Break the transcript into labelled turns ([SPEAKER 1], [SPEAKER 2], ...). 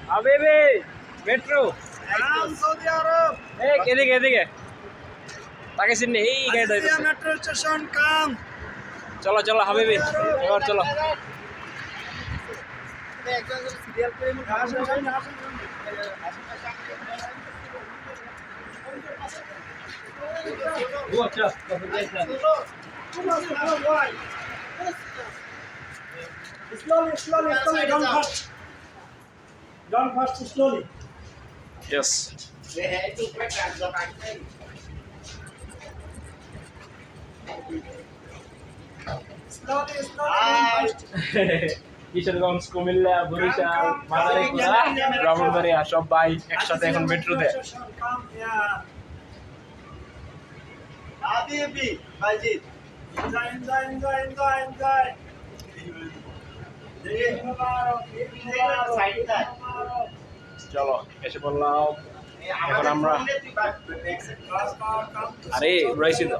[SPEAKER 1] হাবিবি metro
[SPEAKER 2] Saudi আরব
[SPEAKER 1] এই এদিকে এদিকে তাকে চিনি এই গাড়িটা
[SPEAKER 2] আজিজিয়া মেট্রো স্টেশন কাম
[SPEAKER 1] চলো চলো হাবিবি এবার চলো
[SPEAKER 2] Slowly, don't fast, slowly.
[SPEAKER 1] Yes
[SPEAKER 2] Slowly, don't fast.
[SPEAKER 1] Kishoreganj Comilla Barisal Madaripur Brahmanbaria সব ভাই একসাথে এখন মেট্রোতে
[SPEAKER 2] Come here.
[SPEAKER 3] Habibi, Majid.
[SPEAKER 2] Enjoy.
[SPEAKER 1] চলো এসে বললাম এখন আমরা আরে রয়েছি তো